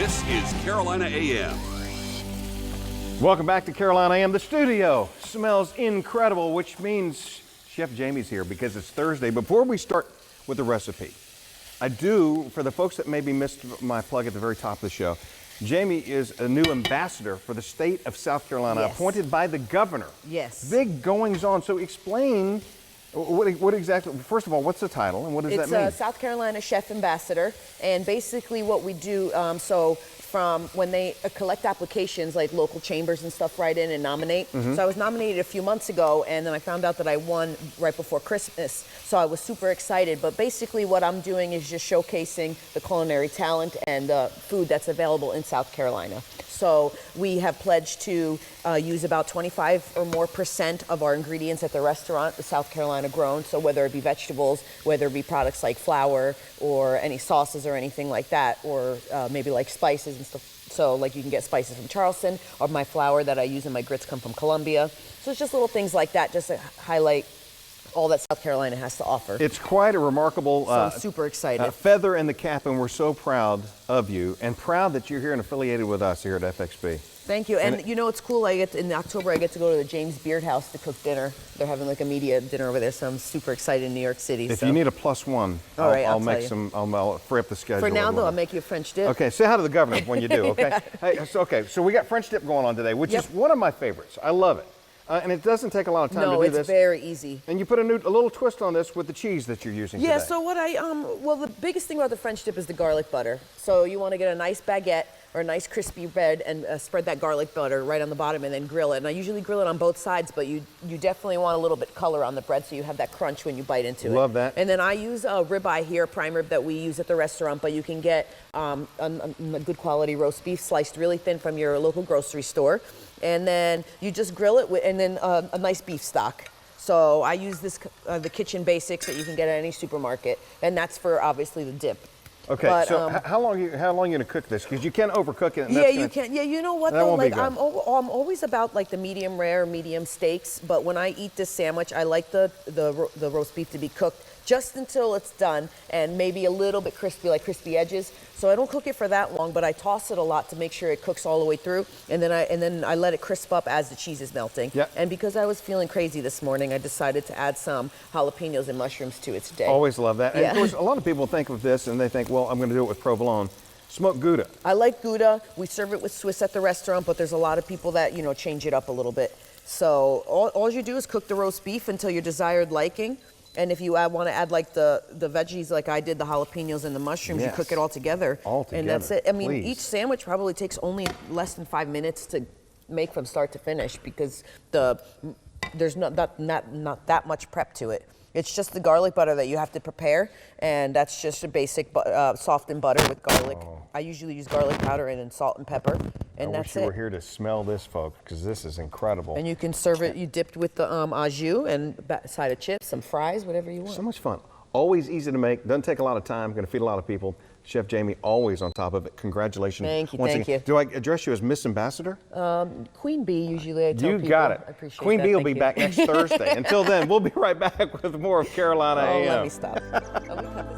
This is Carolina AM. Welcome back to Carolina AM. The studio smells incredible, which means Chef Jamie's here because it's Thursday. Before we start with the recipe, I do, for the folks that maybe missed my plug at the very top of the show, Jamie is a new ambassador for the state of South Carolina, Yes. appointed by the governor. Yes. Big goings on. So explain what exactly, first of all, what's the title and what does that mean? It's South Carolina Chef Ambassador, and basically what we do, so from when they collect applications, like local chambers and stuff write in and nominate. Mm-hmm. So I was nominated a few months ago, and then I found out that I won right before Christmas. So I was super excited, but basically what I'm doing is just showcasing the culinary talent and food that's available in South Carolina. So we have pledged to use about 25% or more of our ingredients at the restaurant, the South Carolina grown. So whether it be vegetables, whether it be products like flour or any sauces or anything like that, or maybe like spices and stuff. So like you can get spices from Charleston, or my flour that I use in my grits come from Colombia. So it's just little things like that just to highlight all that South Carolina has to offer. It's quite a remarkable So I'm super excited. feather in the cap, and we're so proud of you and proud that you're here and affiliated with us here at FXB. Thank you. And you know, it's cool. In October, I get to go to the James Beard House to cook dinner. They're having like a media dinner over there, so I'm super excited in New York City. If you need a +1, All right, I'll I'll make tell some. I'll free up the schedule. For now, a though, little I'll bit. make you a French dip. Okay, say hi to the governor when you do. Okay. Yeah. Hey, so we got French dip going on today, which is one of my favorites. I love it, and it doesn't take a lot of time to do No, this. it's very easy. And you put a little twist on this with the cheese that you're using Yeah, today. so what well, the biggest thing about the French dip is the garlic butter. So you want to get a nice baguette or a nice crispy bread and spread that garlic butter right on the bottom and then grill it. And I usually grill it on both sides, but you definitely want a little bit color on the bread so you have that crunch when you bite into it. Love that. And then I use a ribeye here, prime rib that we use at the restaurant, but you can get a good quality roast beef sliced really thin from your local grocery store. And then you just grill it with, and then a nice beef stock. So I use this, the kitchen basics that you can get at any supermarket, and that's for obviously the dip. Okay, But, so how long you gonna cook this? Because you can overcook it. And Yeah, that's you can. Yeah, you know what that though? won't be Like good. I'm always about like the medium rare, medium steaks. But when I eat this sandwich, I like the roast beef to be cooked just until it's done and maybe a little bit crispy, like crispy edges. So I don't cook it for that long, but I toss it a lot to make sure it cooks all the way through. And then I let it crisp up as the cheese is melting. Yep. And because I was feeling crazy this morning, I decided to add some jalapenos and mushrooms to it today. Always love that. And Yeah. of course, a lot of people think of this and they think, well, I'm going to do it with provolone. Smoked Gouda. I like Gouda. We serve it with Swiss at the restaurant, but there's a lot of people that, change it up a little bit. So all you do is cook the roast beef until your desired liking. And if you want to add like the veggies like I did, the jalapenos and the mushrooms, Yes. you cook it all together. All together, And that's it. I mean, please. each sandwich probably takes only less than 5 minutes to make from start to finish because there's not that much prep to it. It's just the garlic butter that you have to prepare, and that's just a basic softened butter with garlic. I usually use garlic powder and then salt and pepper, and I that's wish you were it. here to smell this, folks, because this is incredible. And you can serve it, you dipped with the au jus and a side of chips, some fries, whatever you want. So much fun. Always easy to make. Doesn't take a lot of time. Going to feed a lot of people. Chef Jamie, always on top of it. Congratulations. Thank you, once thank again. you. Do I address you as Miss Ambassador? Queen Bee, usually I tell You people. got it. I appreciate Queen that. Bee will Thank be you. back next Thursday. Until then, we'll be right back with more of Carolina Oh, AM. let me stop. Oh, we cut this